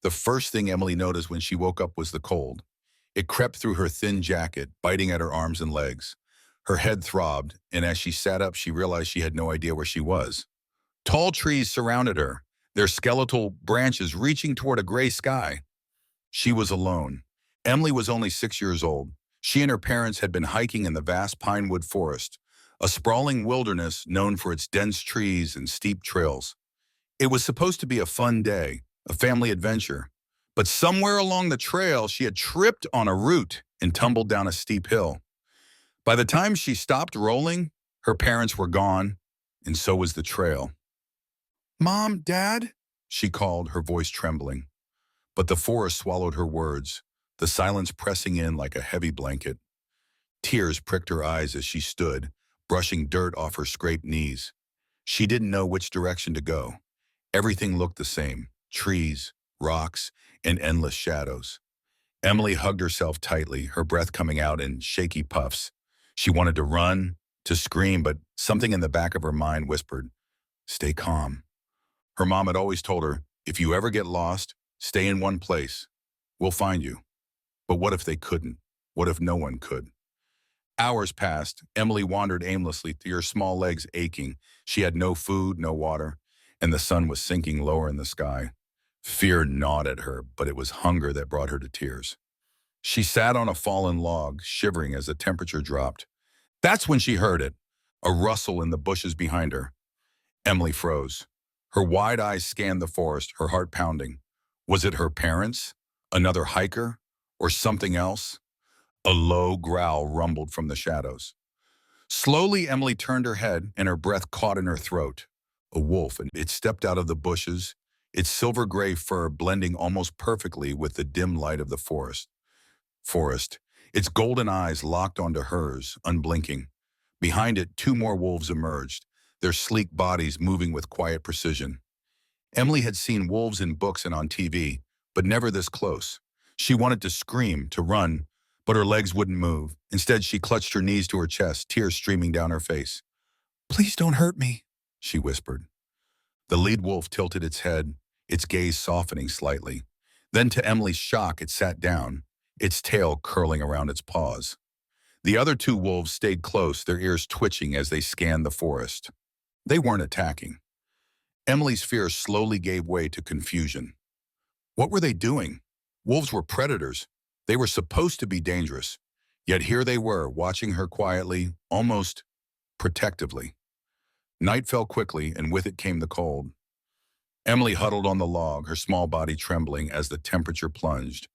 The first thing Emily noticed when she woke up was the cold. It crept through her thin jacket, biting at her arms and legs. Her head throbbed, and as she sat up, she realized she had no idea where she was. Tall trees surrounded her, their skeletal branches reaching toward a gray sky. She was alone. Emily was only 6 years old. She and her parents had been hiking in the vast pinewood forest, a sprawling wilderness known for its dense trees and steep trails. It was supposed to be a fun day, a family adventure. But somewhere along the trail, she had tripped on a root and tumbled down a steep hill. By the time she stopped rolling, her parents were gone, and so was the trail. "Mom, Dad?" she called, her voice trembling. But the forest swallowed her words, the silence pressing in like a heavy blanket. Tears pricked her eyes as she stood, brushing dirt off her scraped knees. She didn't know which direction to go. Everything looked the same: trees, rocks, and endless shadows. Emily hugged herself tightly, her breath coming out in shaky puffs. She wanted to run, to scream, but something in the back of her mind whispered, "Stay calm." Her mom had always told her, "If you ever get lost, stay in one place. We'll find you." But what if they couldn't? What if no one could? Hours passed. Emily wandered aimlessly, her small legs aching. She had no food, no water, and the sun was sinking lower in the sky. Fear gnawed at her, but it was hunger that brought her to tears. She sat on a fallen log, shivering as the temperature dropped. That's when she heard it, a rustle in the bushes behind her. Emily froze. Her wide eyes scanned the forest, her heart pounding. Was it her parents? Another hiker? Or something else? A low growl rumbled from the shadows. Slowly, Emily turned her head, and her breath caught in her throat. A wolf, and it stepped out of the bushes, its silver-gray fur blending almost perfectly with the dim light of the forest, its golden eyes locked onto hers, unblinking. Behind it, two more wolves emerged, their sleek bodies moving with quiet precision. Emily had seen wolves in books and on TV, but never this close. She wanted to scream, to run, but her legs wouldn't move. Instead, she clutched her knees to her chest, tears streaming down her face. "Please don't hurt me," she whispered. The lead wolf tilted its head, its gaze softening slightly. Then, to Emily's shock, it sat down, its tail curling around its paws. The other two wolves stayed close, their ears twitching as they scanned the forest. They weren't attacking. Emily's fear slowly gave way to confusion. What were they doing? Wolves were predators. They were supposed to be dangerous. Yet here they were, watching her quietly, almost protectively. Night fell quickly, and with it came the cold. Emily huddled on the log, her small body trembling as the temperature plunged.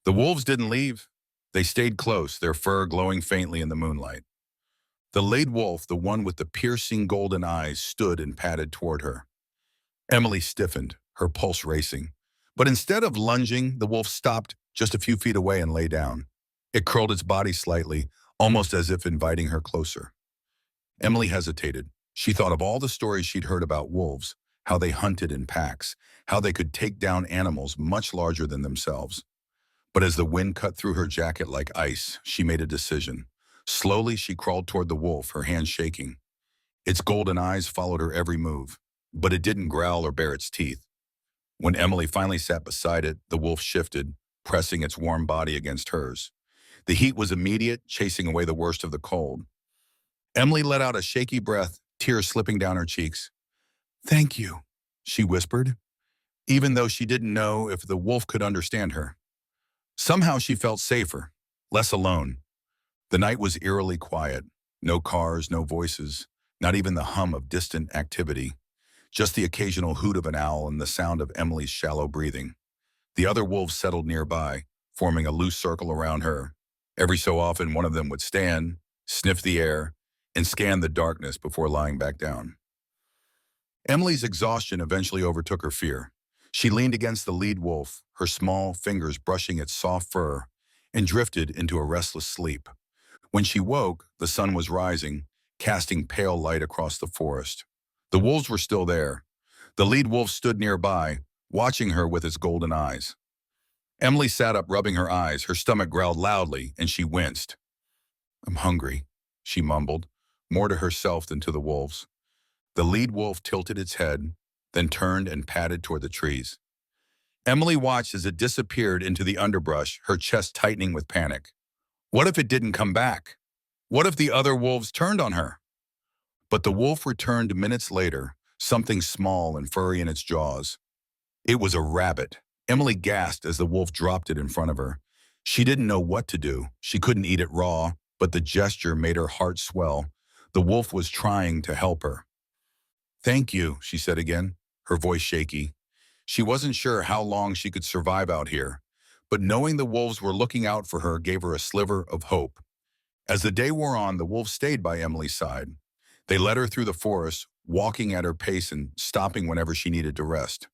The wolves didn't leave. They stayed close, their fur glowing faintly in the moonlight. The lead wolf, the one with the piercing golden eyes, stood and padded toward her. Emily stiffened, her pulse racing. But instead of lunging, the wolf stopped just a few feet away and lay down. It curled its body slightly, almost as if inviting her closer. Emily hesitated. She thought of all the stories she'd heard about wolves, how they hunted in packs, how they could take down animals much larger than themselves. But as the wind cut through her jacket like ice, she made a decision. Slowly, she crawled toward the wolf, her hands shaking. Its golden eyes followed her every move, but it didn't growl or bare its teeth. When Emily finally sat beside it, the wolf shifted, pressing its warm body against hers. The heat was immediate, chasing away the worst of the cold. Emily let out a shaky breath, tears slipping down her cheeks. "Thank you," she whispered, even though she didn't know if the wolf could understand her. Somehow she felt safer, less alone. The night was eerily quiet. No cars, no voices, not even the hum of distant activity. Just the occasional hoot of an owl and the sound of Emily's shallow breathing. The other wolves settled nearby, forming a loose circle around her. Every so often, one of them would stand, sniff the air, and scan the darkness before lying back down. Emily's exhaustion eventually overtook her fear. She leaned against the lead wolf, her small fingers brushing its soft fur, and drifted into a restless sleep. When she woke, the sun was rising, casting pale light across the forest. The wolves were still there. The lead wolf stood nearby, watching her with its golden eyes. Emily sat up, rubbing her eyes. Her stomach growled loudly, and she winced. "I'm hungry," she mumbled, more to herself than to the wolves. The lead wolf tilted its head, then turned and padded toward the trees. Emily watched as it disappeared into the underbrush, her chest tightening with panic. What if it didn't come back? What if the other wolves turned on her? But the wolf returned minutes later, something small and furry in its jaws. It was a rabbit. Emily gasped as the wolf dropped it in front of her. She didn't know what to do. She couldn't eat it raw, but the gesture made her heart swell. The wolf was trying to help her. Thank you, she said again, her voice shaky. She wasn't sure how long she could survive out here, but knowing the wolves were looking out for her gave her a sliver of hope. As the day wore on, the wolves stayed by Emily's side. They led her through the forest, walking at her pace and stopping whenever she needed to rest.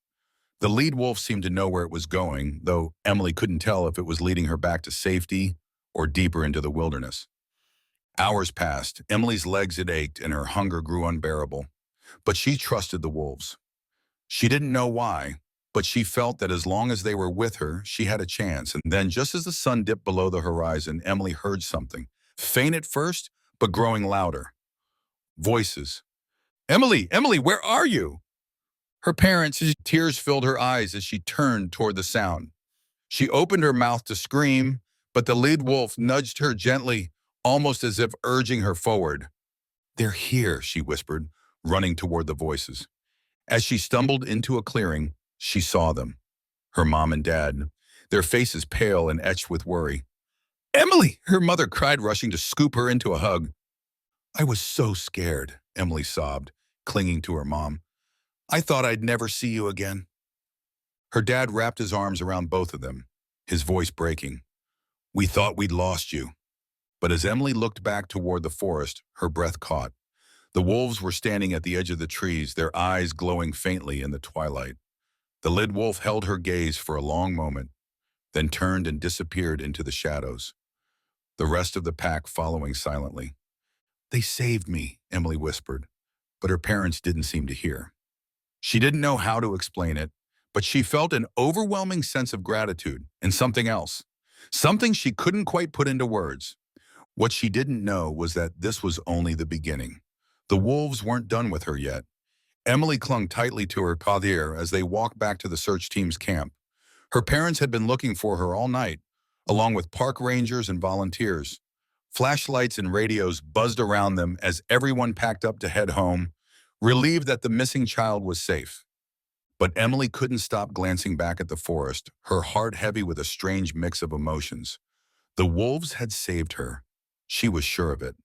The lead wolf seemed to know where it was going, though Emily couldn't tell if it was leading her back to safety or deeper into the wilderness. Hours passed. Emily's legs had ached and her hunger grew unbearable. But she trusted the wolves. She didn't know why, but she felt that as long as they were with her, she had a chance. And then, just as the sun dipped below the horizon, Emily heard something, faint at first, but growing louder. Voices. Emily, Emily, where are you? Her parents, tears filled her eyes as she turned toward the sound. She opened her mouth to scream, but the lead wolf nudged her gently, almost as if urging her forward. They're here, she whispered, running toward the voices. As she stumbled into a clearing, she saw them. Her mom and dad, their faces pale and etched with worry. Emily, her mother cried, rushing to scoop her into a hug. I was so scared, Emily sobbed, clinging to her mom. I thought I'd never see you again. Her dad wrapped his arms around both of them, his voice breaking. We thought we'd lost you. But as Emily looked back toward the forest, her breath caught. The wolves were standing at the edge of the trees, their eyes glowing faintly in the twilight. The lead wolf held her gaze for a long moment, then turned and disappeared into the shadows, the rest of the pack following silently. They saved me, Emily whispered, but her parents didn't seem to hear. She didn't know how to explain it, but she felt an overwhelming sense of gratitude and something else, something she couldn't quite put into words. What she didn't know was that this was only the beginning. The wolves weren't done with her yet. Emily clung tightly to her father as they walked back to the search team's camp. Her parents had been looking for her all night, along with park rangers and volunteers. Flashlights and radios buzzed around them as everyone packed up to head home, relieved that the missing child was safe. But Emily couldn't stop glancing back at the forest, her heart heavy with a strange mix of emotions. The wolves had saved her. She was sure of it.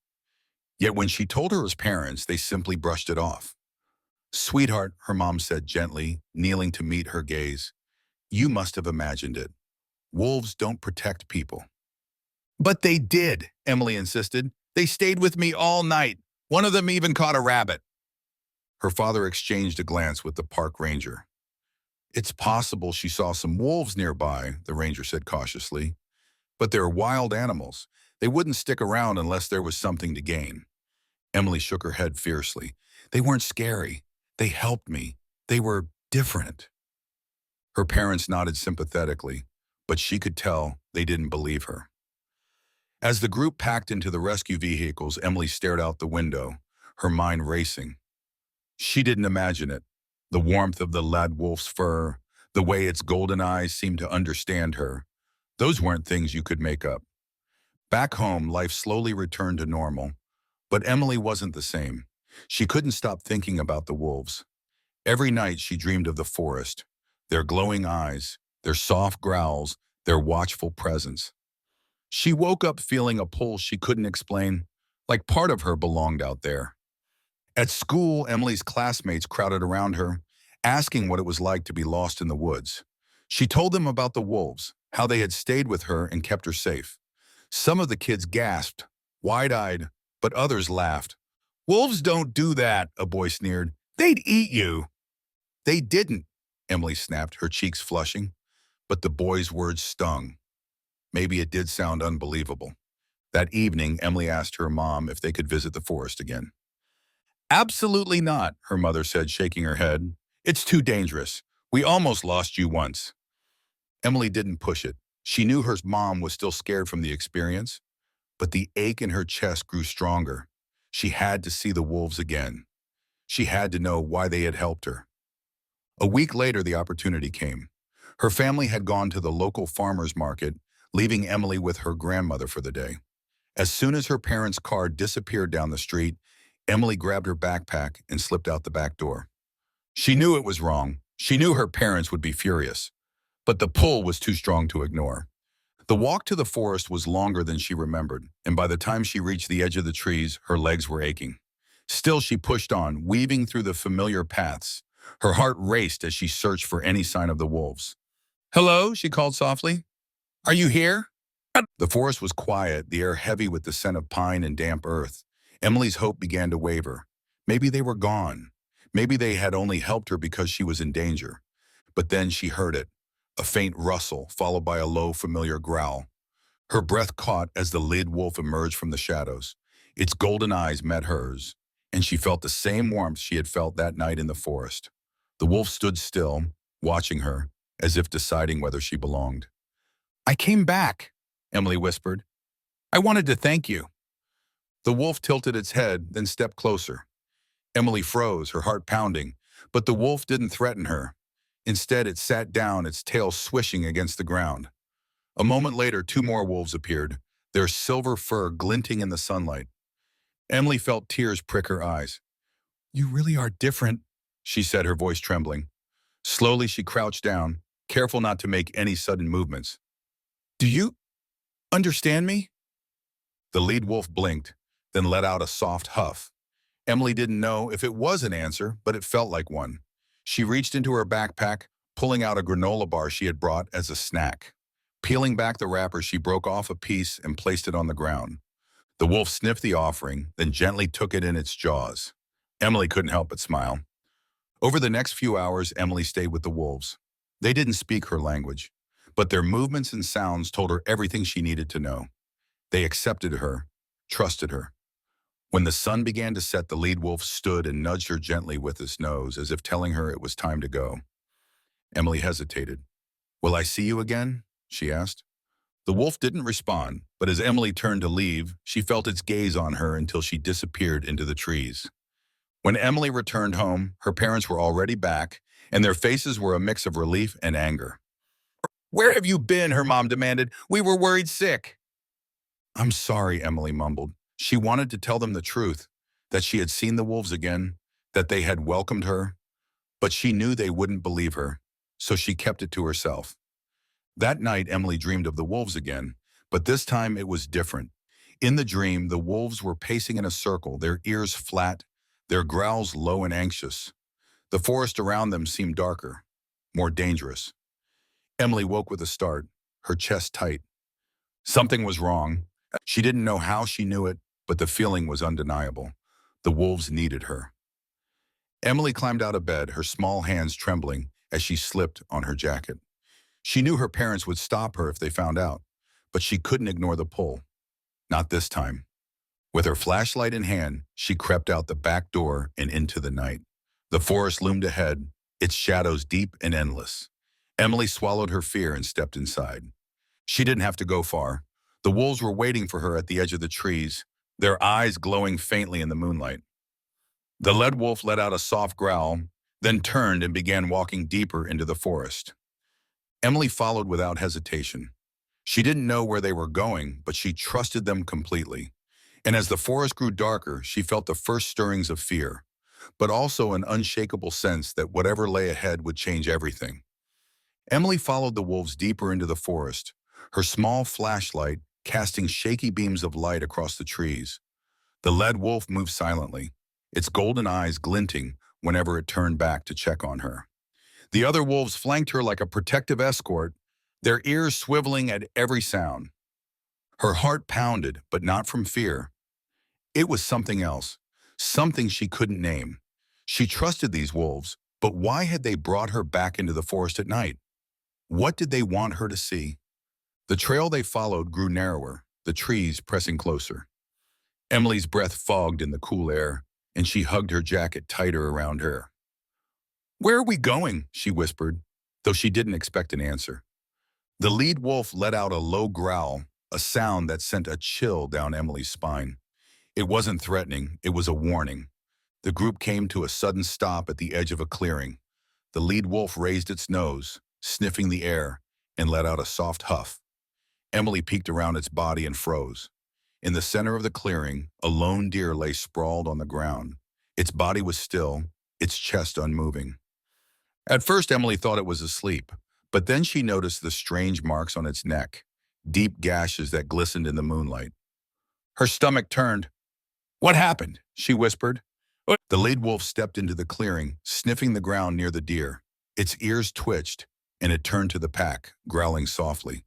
Yet when she told her parents, they simply brushed it off. Sweetheart, her mom said gently, kneeling to meet her gaze. You must have imagined it. Wolves don't protect people. But they did, Emily insisted. They stayed with me all night. One of them even caught a rabbit. Her father exchanged a glance with the park ranger. It's possible she saw some wolves nearby, the ranger said cautiously. But they're wild animals. They wouldn't stick around unless there was something to gain. Emily shook her head fiercely. They weren't scary. They helped me. They were different. Her parents nodded sympathetically, but she could tell they didn't believe her. As the group packed into the rescue vehicles, Emily stared out the window, her mind racing. She didn't imagine it. The warmth of the lad wolf's fur, the way its golden eyes seemed to understand her. Those weren't things you could make up. Back home, life slowly returned to normal, but Emily wasn't the same. She couldn't stop thinking about the wolves. Every night she dreamed of the forest, their glowing eyes, their soft growls, their watchful presence. She woke up feeling a pull she couldn't explain, like part of her belonged out there. At school, Emily's classmates crowded around her, asking what it was like to be lost in the woods. She told them about the wolves, how they had stayed with her and kept her safe. Some of the kids gasped, wide-eyed, but others laughed. Wolves don't do that, a boy sneered. They'd eat you. They didn't, Emily snapped, her cheeks flushing. But the boy's words stung. Maybe it did sound unbelievable. That evening, Emily asked her mom if they could visit the forest again. Absolutely not, her mother said, shaking her head. It's too dangerous. We almost lost you once. Emily didn't push it. She knew her mom was still scared from the experience, but the ache in her chest grew stronger. She had to see the wolves again. She had to know why they had helped her. A week later, the opportunity came. Her family had gone to the local farmer's market, leaving Emily with her grandmother for the day. As soon as her parents' car disappeared down the street, Emily grabbed her backpack and slipped out the back door. She knew it was wrong. She knew her parents would be furious, but the pull was too strong to ignore. The walk to the forest was longer than she remembered, and by the time she reached the edge of the trees, her legs were aching. Still, she pushed on, weaving through the familiar paths. Her heart raced as she searched for any sign of the wolves. "Hello," she called softly. "Are you here?" The forest was quiet, the air heavy with the scent of pine and damp earth. Emily's hope began to waver. Maybe they were gone. Maybe they had only helped her because she was in danger. But then she heard it, a faint rustle followed by a low, familiar growl. Her breath caught as the lead wolf emerged from the shadows. Its golden eyes met hers, and she felt the same warmth she had felt that night in the forest. The wolf stood still, watching her, as if deciding whether she belonged. "I came back," Emily whispered. "I wanted to thank you." The wolf tilted its head, then stepped closer. Emily froze, her heart pounding, but the wolf didn't threaten her. Instead, it sat down, its tail swishing against the ground. A moment later, two more wolves appeared, their silver fur glinting in the sunlight. Emily felt tears prick her eyes. "You really are different," she said, her voice trembling. Slowly, she crouched down, careful not to make any sudden movements. "Do you understand me?" The lead wolf blinked, then let out a soft huff. Emily didn't know if it was an answer, but it felt like one. She reached into her backpack, pulling out a granola bar she had brought as a snack. Peeling back the wrapper, she broke off a piece and placed it on the ground. The wolf sniffed the offering, then gently took it in its jaws. Emily couldn't help but smile. Over the next few hours, Emily stayed with the wolves. They didn't speak her language, but their movements and sounds told her everything she needed to know. They accepted her, trusted her. When the sun began to set, the lead wolf stood and nudged her gently with his nose, as if telling her it was time to go. Emily hesitated. "Will I see you again?" she asked. The wolf didn't respond, but as Emily turned to leave, she felt its gaze on her until she disappeared into the trees. When Emily returned home, her parents were already back, and their faces were a mix of relief and anger. "Where have you been?" her mom demanded. "We were worried sick." "I'm sorry," Emily mumbled. She wanted to tell them the truth, that she had seen the wolves again, that they had welcomed her, but she knew they wouldn't believe her, so she kept it to herself. That night, Emily dreamed of the wolves again, but this time it was different. In the dream, the wolves were pacing in a circle, their ears flat, their growls low and anxious. The forest around them seemed darker, more dangerous. Emily woke with a start, her chest tight. Something was wrong. She didn't know how she knew it, but the feeling was undeniable. The wolves needed her. Emily climbed out of bed, her small hands trembling as she slipped on her jacket. She knew her parents would stop her if they found out, but she couldn't ignore the pull. Not this time. With her flashlight in hand, she crept out the back door and into the night. The forest loomed ahead, its shadows deep and endless. Emily swallowed her fear and stepped inside. She didn't have to go far. The wolves were waiting for her at the edge of the trees, their eyes glowing faintly in the moonlight. The lead wolf let out a soft growl, then turned and began walking deeper into the forest. Emily followed without hesitation. She didn't know where they were going, but she trusted them completely. And as the forest grew darker, she felt the first stirrings of fear, but also an unshakable sense that whatever lay ahead would change everything. Emily followed the wolves deeper into the forest, her small flashlight casting shaky beams of light across the trees. The lead wolf moved silently, its golden eyes glinting whenever it turned back to check on her. The other wolves flanked her like a protective escort, their ears swiveling at every sound. Her heart pounded, but not from fear. It was something else, something she couldn't name. She trusted these wolves, but why had they brought her back into the forest at night? What did they want her to see? The trail they followed grew narrower, the trees pressing closer. Emily's breath fogged in the cool air, and she hugged her jacket tighter around her. "Where are we going?" she whispered, though she didn't expect an answer. The lead wolf let out a low growl, a sound that sent a chill down Emily's spine. It wasn't threatening, it was a warning. The group came to a sudden stop at the edge of a clearing. The lead wolf raised its nose, sniffing the air, and let out a soft huff. Emily peeked around its body and froze. In the center of the clearing, a lone deer lay sprawled on the ground. Its body was still, its chest unmoving. At first, Emily thought it was asleep, but then she noticed the strange marks on its neck, deep gashes that glistened in the moonlight. Her stomach turned. "What happened?" she whispered. The lead wolf stepped into the clearing, sniffing the ground near the deer. Its ears twitched, and it turned to the pack, growling softly.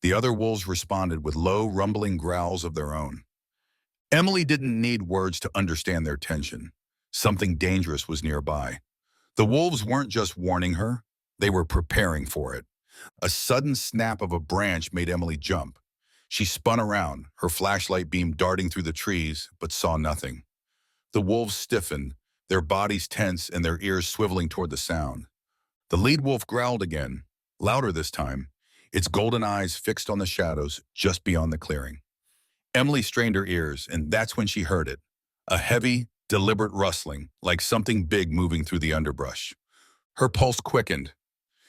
The other wolves responded with low, rumbling growls of their own. Emily didn't need words to understand their tension. Something dangerous was nearby. The wolves weren't just warning her, they were preparing for it. A sudden snap of a branch made Emily jump. She spun around, her flashlight beam darting through the trees, but saw nothing. The wolves stiffened, their bodies tense and their ears swiveling toward the sound. The lead wolf growled again, louder this time, its golden eyes fixed on the shadows just beyond the clearing. Emily strained her ears, and that's when she heard it. A heavy, deliberate rustling, like something big moving through the underbrush. Her pulse quickened.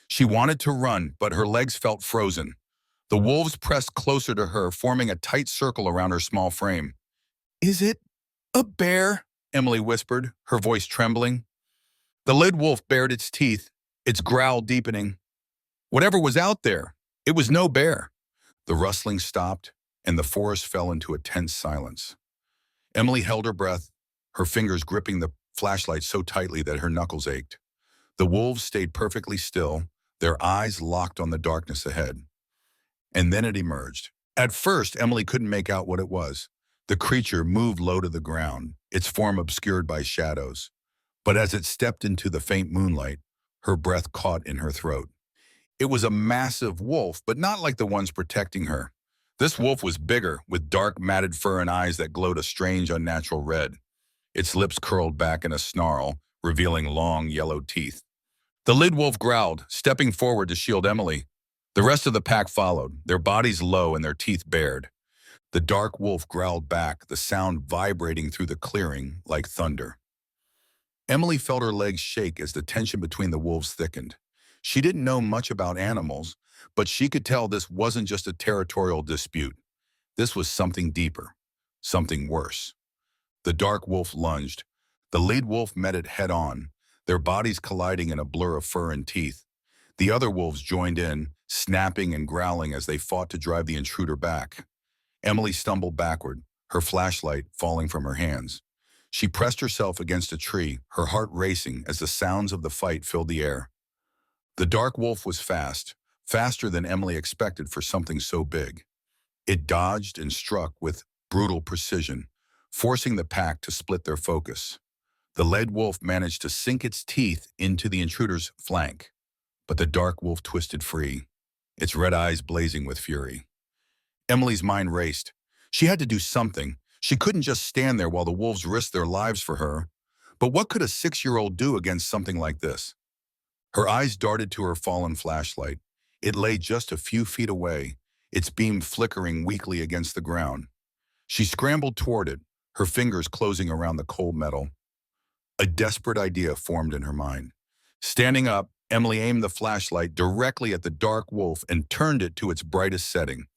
She wanted to run, but her legs felt frozen. The wolves pressed closer to her, forming a tight circle around her small frame. "Is it a bear?" Emily whispered, her voice trembling. The lead wolf bared its teeth, its growl deepening. Whatever was out there, it was no bear. The rustling stopped, and the forest fell into a tense silence. Emily held her breath, her fingers gripping the flashlight so tightly that her knuckles ached. The wolves stayed perfectly still, their eyes locked on the darkness ahead. And then it emerged. At first, Emily couldn't make out what it was. The creature moved low to the ground, its form obscured by shadows. But as it stepped into the faint moonlight, her breath caught in her throat. It was a massive wolf, but not like the ones protecting her. This wolf was bigger, with dark, matted fur and eyes that glowed a strange, unnatural red. Its lips curled back in a snarl, revealing long, yellow teeth. The lead wolf growled, stepping forward to shield Emily. The rest of the pack followed, their bodies low and their teeth bared. The dark wolf growled back, the sound vibrating through the clearing like thunder. Emily felt her legs shake as the tension between the wolves thickened. She didn't know much about animals, but she could tell this wasn't just a territorial dispute. This was something deeper, something worse. The dark wolf lunged. The lead wolf met it head-on, their bodies colliding in a blur of fur and teeth. The other wolves joined in, snapping and growling as they fought to drive the intruder back. Emily stumbled backward, her flashlight falling from her hands. She pressed herself against a tree, her heart racing as the sounds of the fight filled the air. The dark wolf was fast, faster than Emily expected for something so big. It dodged and struck with brutal precision, forcing the pack to split their focus. The lead wolf managed to sink its teeth into the intruder's flank, but the dark wolf twisted free, its red eyes blazing with fury. Emily's mind raced. She had to do something. She couldn't just stand there while the wolves risked their lives for her. But what could a 6-year-old do against something like this? Her eyes darted to her fallen flashlight. It lay just a few feet away, its beam flickering weakly against the ground. She scrambled toward it, her fingers closing around the cold metal. A desperate idea formed in her mind. Standing up, Emily aimed the flashlight directly at the dark wolf and turned it to its brightest setting.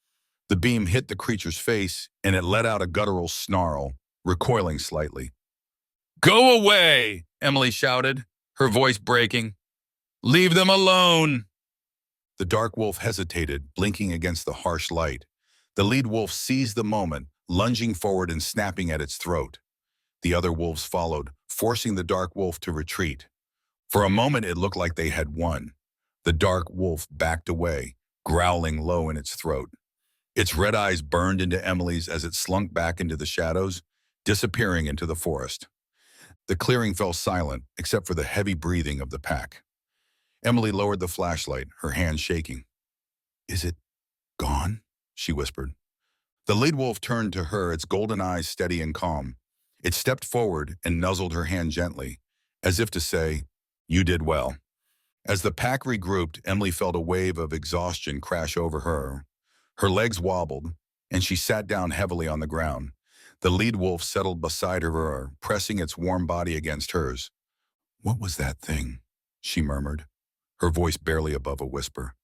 The beam hit the creature's face, and it let out a guttural snarl, recoiling slightly. "Go away!" Emily shouted, her voice breaking. "Leave them alone!" The dark wolf hesitated, blinking against the harsh light. The lead wolf seized the moment, lunging forward and snapping at its throat. The other wolves followed, forcing the dark wolf to retreat. For a moment, it looked like they had won. The dark wolf backed away, growling low in its throat. Its red eyes burned into Emily's as it slunk back into the shadows, disappearing into the forest. The clearing fell silent, except for the heavy breathing of the pack. Emily lowered the flashlight, her hands shaking. "Is it gone?" she whispered. The lead wolf turned to her, its golden eyes steady and calm. It stepped forward and nuzzled her hand gently, as if to say, "You did well." As the pack regrouped, Emily felt a wave of exhaustion crash over her. Her legs wobbled, and she sat down heavily on the ground. The lead wolf settled beside her, pressing its warm body against hers. "What was that thing?" she murmured. her voice barely above a whisper.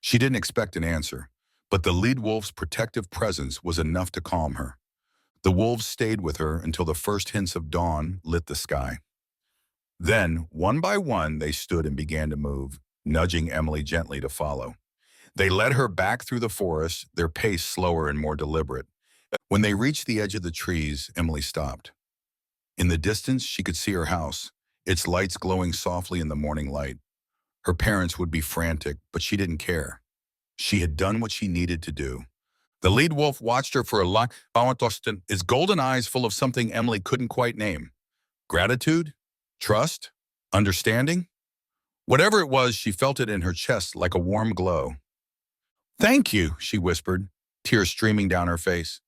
She didn't expect an answer, but the lead wolf's protective presence was enough to calm her. The wolves stayed with her until the first hints of dawn lit the sky. Then, one by one, they stood and began to move, nudging Emily gently to follow. They led her back through the forest, their pace slower and more deliberate. When they reached the edge of the trees, Emily stopped. In the distance, she could see her house, its lights glowing softly in the morning light. Her parents would be frantic, but she didn't care. She had done what she needed to do. The lead wolf watched her for a long time, his golden eyes full of something Emily couldn't quite name. Gratitude? Trust? Understanding? Whatever it was, she felt it in her chest like a warm glow. "Thank you," she whispered, tears streaming down her face.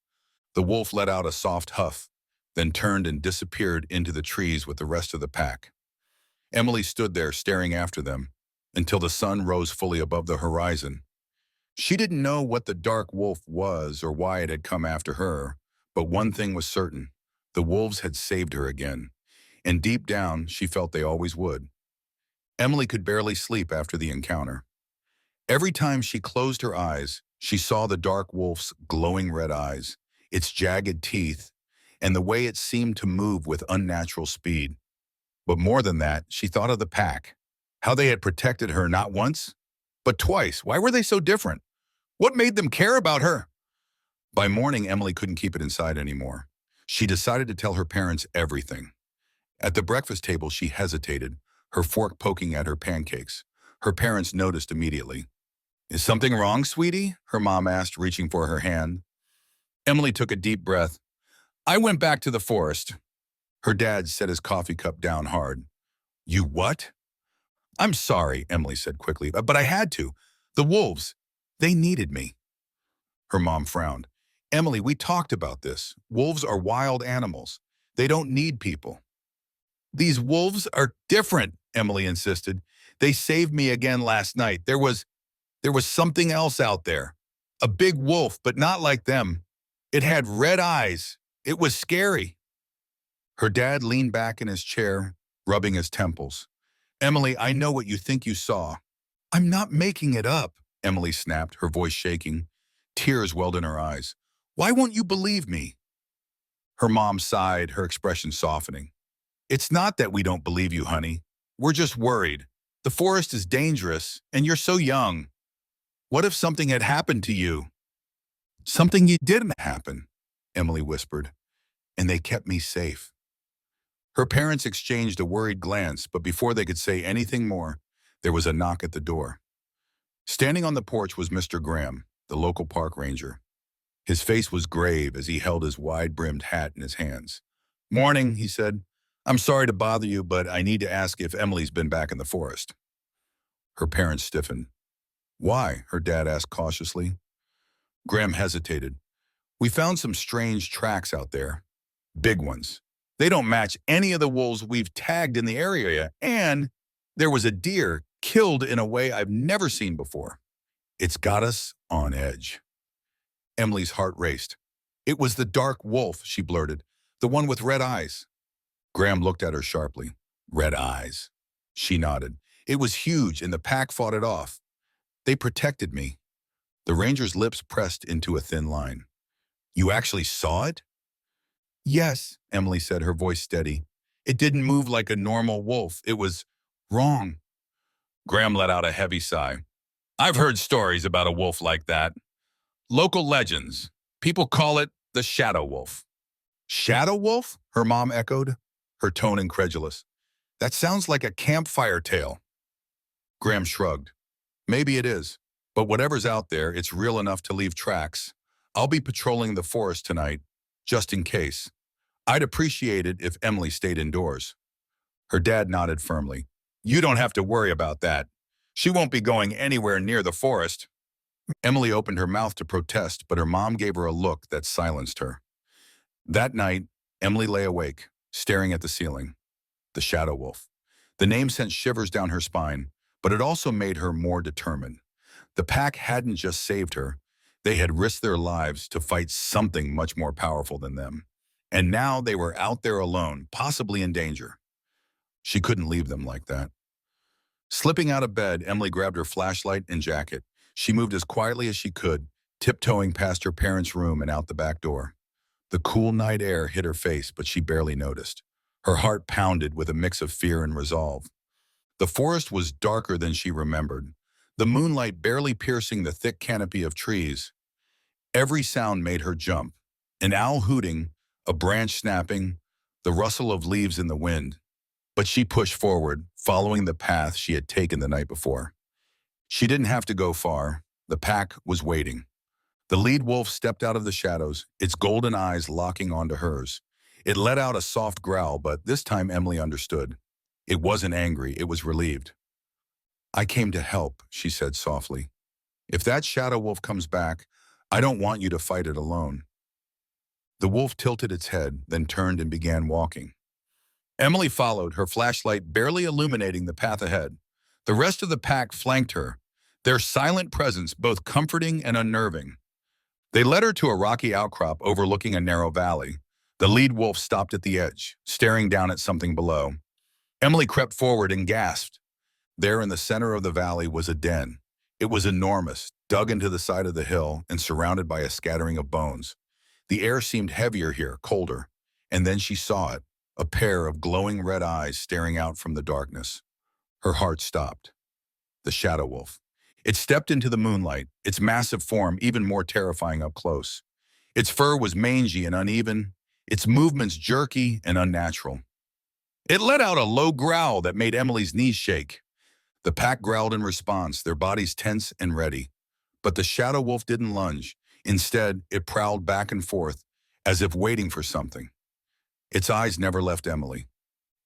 The wolf let out a soft huff, then turned and disappeared into the trees with the rest of the pack. Emily stood there staring after them until the sun rose fully above the horizon. She didn't know what the dark wolf was or why it had come after her, but one thing was certain. The wolves had saved her again, and deep down, she felt they always would. Emily could barely sleep after the encounter. Every time she closed her eyes, she saw the dark wolf's glowing red eyes, its jagged teeth, and the way it seemed to move with unnatural speed. But more than that, she thought of the pack, how they had protected her not once, but twice. Why were they so different? What made them care about her? By morning, Emily couldn't keep it inside anymore. She decided to tell her parents everything. At the breakfast table, she hesitated, her fork poking at her pancakes. Her parents noticed immediately. "Is something wrong, sweetie?" her mom asked, reaching for her hand. Emily took a deep breath. "I went back to the forest." Her dad set his coffee cup down hard. "You what?" "I'm sorry," Emily said quickly, "but I had to. The wolves, they needed me." Her mom frowned. "Emily, we talked about this. Wolves are wild animals. They don't need people." "These wolves are different," Emily insisted. "They saved me again last night. There was something else out there. A big wolf, but not like them. It had red eyes. It was scary." Her dad leaned back in his chair, rubbing his temples. "Emily, I know what you think you saw." "I'm not making it up," Emily snapped, her voice shaking. Tears welled in her eyes. "Why won't you believe me?" Her mom sighed, her expression softening. "It's not that we don't believe you, honey. We're just worried. The forest is dangerous, and you're so young. What if something had happened to you?" "Something you didn't happen," Emily whispered, "and they kept me safe." Her parents exchanged a worried glance, but before they could say anything more, there was a knock at the door. Standing on the porch was Mr. Graham, the local park ranger. His face was grave as he held his wide-brimmed hat in his hands. "Morning," he said. "I'm sorry to bother you, but I need to ask if Emily's been back in the forest." Her parents stiffened. "Why?" her dad asked cautiously. Graham hesitated. "We found some strange tracks out there. Big ones. They don't match any of the wolves we've tagged in the area, and there was a deer killed in a way I've never seen before. It's got us on edge." Emily's heart raced. "It was the dark wolf," she blurted. "The one with red eyes." Graham looked at her sharply. "Red eyes." She nodded. "It was huge, and the pack fought it off. They protected me." The ranger's lips pressed into a thin line. "You actually saw it?" "Yes," Emily said, her voice steady. "It didn't move like a normal wolf. It was wrong." Graham let out a heavy sigh. "I've heard stories about a wolf like that. Local legends. People call it the shadow wolf." "Shadow wolf?" her mom echoed, her tone incredulous. "That sounds like a campfire tale." Graham shrugged. "Maybe it is, but whatever's out there, it's real enough to leave tracks. I'll be patrolling the forest tonight, just in case. I'd appreciate it if Emily stayed indoors." Her dad nodded firmly. "You don't have to worry about that. She won't be going anywhere near the forest." Emily opened her mouth to protest, but her mom gave her a look that silenced her. That night, Emily lay awake, staring at the ceiling. The shadow wolf. The name sent shivers down her spine, but it also made her more determined. The pack hadn't just saved her. They had risked their lives to fight something much more powerful than them. And now they were out there alone, possibly in danger. She couldn't leave them like that. Slipping out of bed, Emily grabbed her flashlight and jacket. She moved as quietly as she could, tiptoeing past her parents' room and out the back door. The cool night air hit her face, but she barely noticed. Her heart pounded with a mix of fear and resolve. The forest was darker than she remembered, the moonlight barely piercing the thick canopy of trees. Every sound made her jump. An owl hooting, a branch snapping, the rustle of leaves in the wind. But she pushed forward, following the path she had taken the night before. She didn't have to go far. The pack was waiting. The lead wolf stepped out of the shadows, its golden eyes locking onto hers. It let out a soft growl, but this time Emily understood. It wasn't angry, it was relieved. "I came to help," she said softly. "If that shadow wolf comes back, I don't want you to fight it alone." The wolf tilted its head, then turned and began walking. Emily followed, her flashlight barely illuminating the path ahead. The rest of the pack flanked her, their silent presence both comforting and unnerving. They led her to a rocky outcrop overlooking a narrow valley. The lead wolf stopped at the edge, staring down at something below. Emily crept forward and gasped. There in the center of the valley was a den. It was enormous, dug into the side of the hill and surrounded by a scattering of bones. The air seemed heavier here, colder. And then she saw it, a pair of glowing red eyes staring out from the darkness. Her heart stopped. The shadow wolf. It stepped into the moonlight, its massive form even more terrifying up close. Its fur was mangy and uneven, its movements jerky and unnatural. It let out a low growl that made Emily's knees shake. The pack growled in response, their bodies tense and ready. But the shadow wolf didn't lunge. Instead, it prowled back and forth, as if waiting for something. Its eyes never left Emily.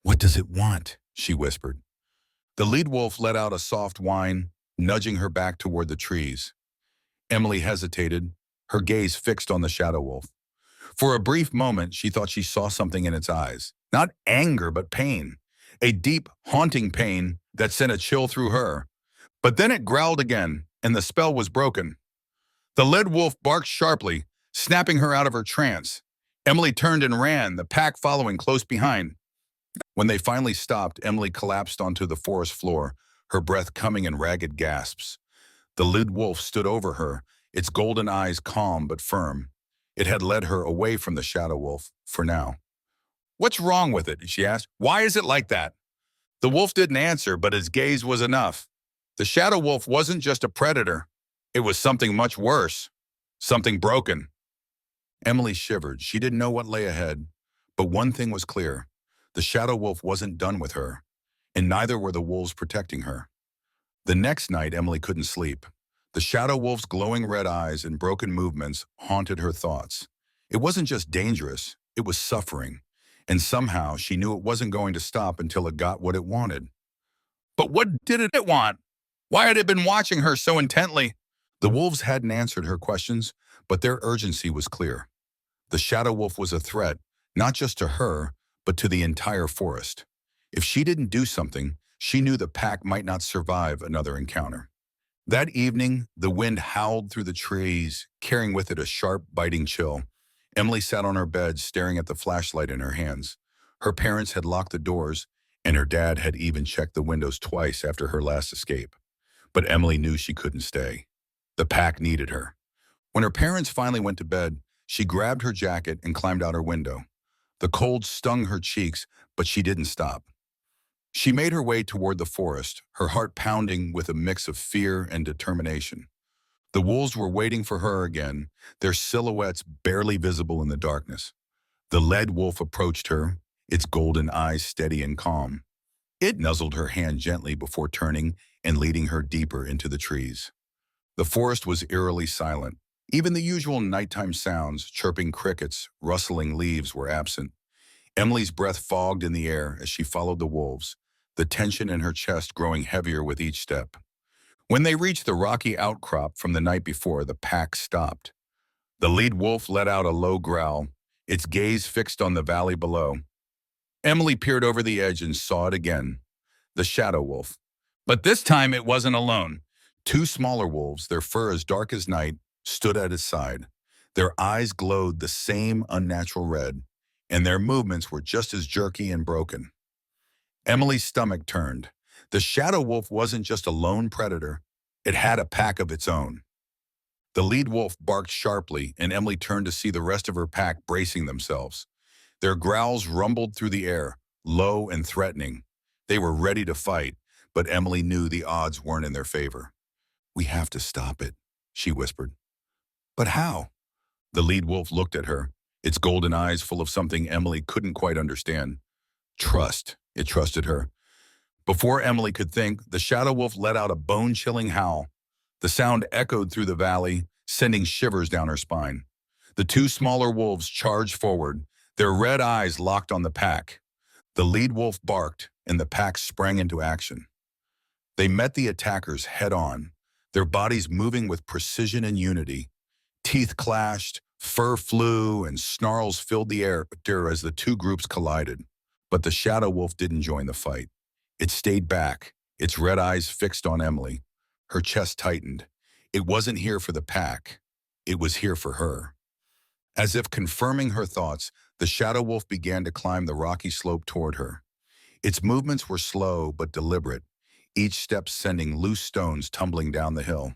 "What does it want?" she whispered. The lead wolf let out a soft whine, nudging her back toward the trees. Emily hesitated, her gaze fixed on the shadow wolf. For a brief moment, she thought she saw something in its eyes. Not anger, but pain. A deep, haunting pain that sent a chill through her. But then it growled again, and the spell was broken. The lead wolf barked sharply, snapping her out of her trance. Emily turned and ran, the pack following close behind. When they finally stopped, Emily collapsed onto the forest floor, her breath coming in ragged gasps. The lead wolf stood over her, its golden eyes calm but firm. It had led her away from the shadow wolf, for now. "What's wrong with it?" she asked. "Why is it like that?" The wolf didn't answer, but his gaze was enough. The shadow wolf wasn't just a predator. It was something much worse. Something broken. Emily shivered. She didn't know what lay ahead. But one thing was clear. The shadow wolf wasn't done with her, and neither were the wolves protecting her. The next night, Emily couldn't sleep. The shadow wolf's glowing red eyes and broken movements haunted her thoughts. It wasn't just dangerous, it was suffering. And somehow she knew it wasn't going to stop until it got what it wanted. But what did it want? Why had it been watching her so intently? The wolves hadn't answered her questions, but their urgency was clear. The shadow wolf was a threat, not just to her, but to the entire forest. If she didn't do something, she knew the pack might not survive another encounter. That evening, the wind howled through the trees, carrying with it a sharp, biting chill. Emily sat on her bed, staring at the flashlight in her hands. Her parents had locked the doors, and her dad had even checked the windows twice after her last escape. But Emily knew she couldn't stay. The pack needed her. When her parents finally went to bed, she grabbed her jacket and climbed out her window. The cold stung her cheeks, but she didn't stop. She made her way toward the forest, her heart pounding with a mix of fear and determination. The wolves were waiting for her again, their silhouettes barely visible in the darkness. The lead wolf approached her, its golden eyes steady and calm. It nuzzled her hand gently before turning and leading her deeper into the trees. The forest was eerily silent. Even the usual nighttime sounds, chirping crickets, rustling leaves, were absent. Emily's breath fogged in the air as she followed the wolves, the tension in her chest growing heavier with each step. When they reached the rocky outcrop from the night before, the pack stopped. The lead wolf let out a low growl, its gaze fixed on the valley below. Emily peered over the edge and saw it again, the shadow wolf. But this time it wasn't alone. Two smaller wolves, their fur as dark as night, stood at his side. Their eyes glowed the same unnatural red, and their movements were just as jerky and broken. Emily's stomach turned. The shadow wolf wasn't just a lone predator. It had a pack of its own. The lead wolf barked sharply, and Emily turned to see the rest of her pack bracing themselves. Their growls rumbled through the air, low and threatening. They were ready to fight, but Emily knew the odds weren't in their favor. "We have to stop it," she whispered. "But how?" The lead wolf looked at her, its golden eyes full of something Emily couldn't quite understand. Trust. It trusted her. Before Emily could think, the shadow wolf let out a bone-chilling howl. The sound echoed through the valley, sending shivers down her spine. The two smaller wolves charged forward, their red eyes locked on the pack. The lead wolf barked, and the pack sprang into action. They met the attackers head-on, their bodies moving with precision and unity. Teeth clashed, fur flew, and snarls filled the air as the two groups collided. But the shadow wolf didn't join the fight. It stayed back, its red eyes fixed on Emily. Her chest tightened. It wasn't here for the pack. It was here for her. As if confirming her thoughts, the shadow wolf began to climb the rocky slope toward her. Its movements were slow but deliberate, each step sending loose stones tumbling down the hill.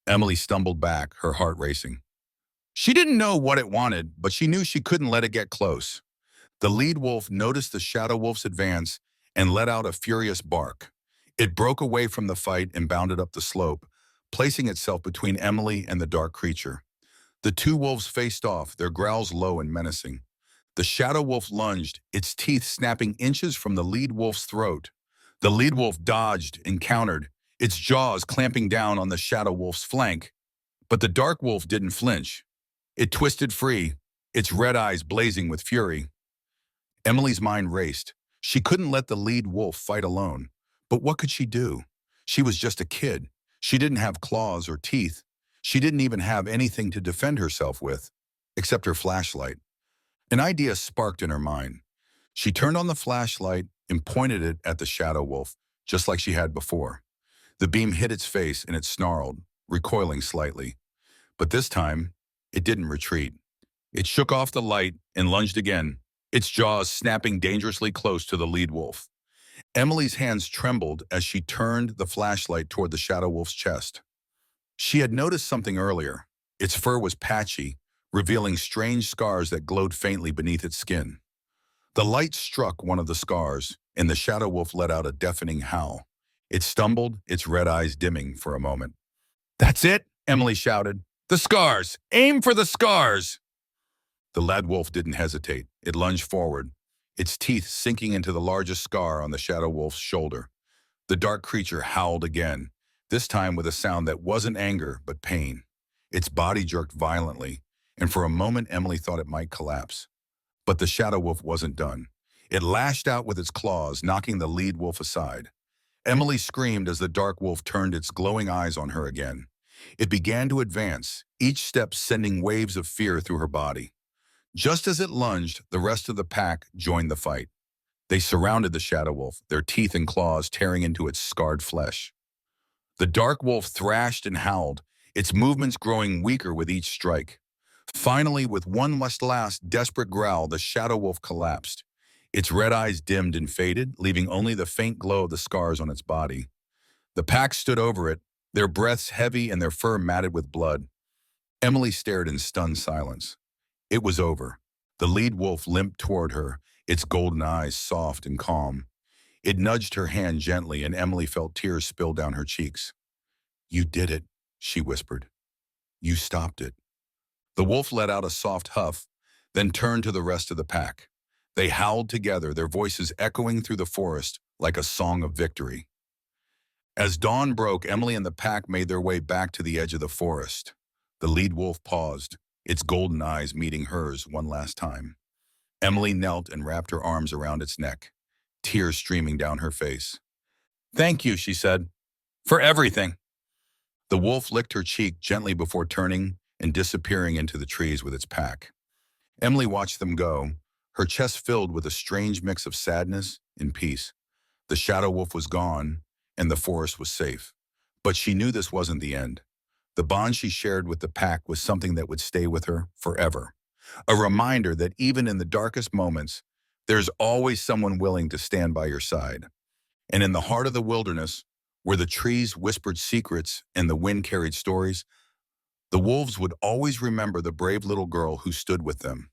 Emily stumbled back, her heart racing. She didn't know what it wanted, but she knew she couldn't let it get close. The lead wolf noticed the shadow wolf's advance and let out a furious bark. It broke away from the fight and bounded up the slope, placing itself between Emily and the dark creature. The two wolves faced off, their growls low and menacing. The shadow wolf lunged, its teeth snapping inches from the lead wolf's throat. The lead wolf dodged and countered, its jaws clamping down on the shadow wolf's flank. But the dark wolf didn't flinch. It twisted free, its red eyes blazing with fury. Emily's mind raced. She couldn't let the lead wolf fight alone. But what could she do? She was just a kid. She didn't have claws or teeth. She didn't even have anything to defend herself with, except her flashlight. An idea sparked in her mind. She turned on the flashlight and pointed it at the shadow wolf, just like she had before. The beam hit its face and it snarled, recoiling slightly. But this time, it didn't retreat. It shook off the light and lunged again, its jaws snapping dangerously close to the lead wolf. Emily's hands trembled as she turned the flashlight toward the shadow wolf's chest. She had noticed something earlier. Its fur was patchy, revealing strange scars that glowed faintly beneath its skin. The light struck one of the scars, and the shadow wolf let out a deafening howl. It stumbled, its red eyes dimming for a moment. "That's it!" Emily shouted. "The scars! Aim for the scars!" The lad wolf didn't hesitate. It lunged forward, its teeth sinking into the largest scar on the shadow wolf's shoulder. The dark creature howled again, this time with a sound that wasn't anger but pain. Its body jerked violently, and for a moment Emily thought it might collapse. But the shadow wolf wasn't done. It lashed out with its claws, knocking the lead wolf aside. Emily screamed as the dark wolf turned its glowing eyes on her again. It began to advance, each step sending waves of fear through her body. Just as it lunged, the rest of the pack joined the fight. They surrounded the shadow wolf, their teeth and claws tearing into its scarred flesh. The dark wolf thrashed and howled, its movements growing weaker with each strike. Finally, with one last desperate growl, the shadow wolf collapsed. Its red eyes dimmed and faded, leaving only the faint glow of the scars on its body. The pack stood over it, their breaths heavy and their fur matted with blood. Emily stared in stunned silence. It was over. The lead wolf limped toward her, its golden eyes soft and calm. It nudged her hand gently, and Emily felt tears spill down her cheeks. "You did it," she whispered. "You stopped it." The wolf let out a soft huff, then turned to the rest of the pack. They howled together, their voices echoing through the forest like a song of victory. As dawn broke, Emily and the pack made their way back to the edge of the forest. The lead wolf paused, its golden eyes meeting hers one last time. Emily knelt and wrapped her arms around its neck, tears streaming down her face. "Thank you," she said, "for everything." The wolf licked her cheek gently before turning and disappearing into the trees with its pack. Emily watched them go, her chest filled with a strange mix of sadness and peace. The shadow wolf was gone, and the forest was safe. But she knew this wasn't the end. The bond she shared with the pack was something that would stay with her forever. A reminder that even in the darkest moments, there's always someone willing to stand by your side. And in the heart of the wilderness, where the trees whispered secrets and the wind carried stories, the wolves would always remember the brave little girl who stood with them.